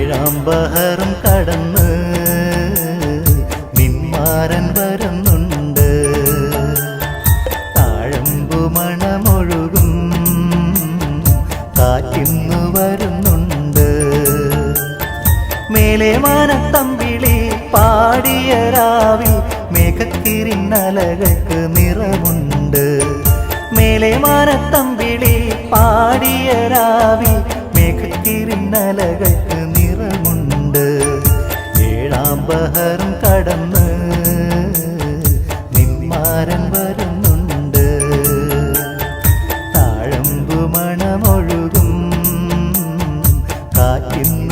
ഏഴാം ബഹറും കടന്ന് നിന്മാരൻ വരുന്നുണ്ട്. താഴമ്പു മണമൊഴുകും കാറ്റിന്നു വരുന്നുണ്ട്. മേലെ മാനത്തമ്പിളി പാടിയ രാവിൽ മേഘത്തിരിന്നലകൾക്ക് നിറവുണ്ട്. മേലെ മാനത്തമ്പിളി പാടിയ രാവിൽ മേഘത്തിരിന്നലകൾക്ക് നിറമുണ്ട്. ഏഴാം ബഹറും കടന്ന് നിന്മാരൻ വരുന്നുണ്ട്. താഴമ്പു മണമൊഴുകും കാറ്റിന്ന്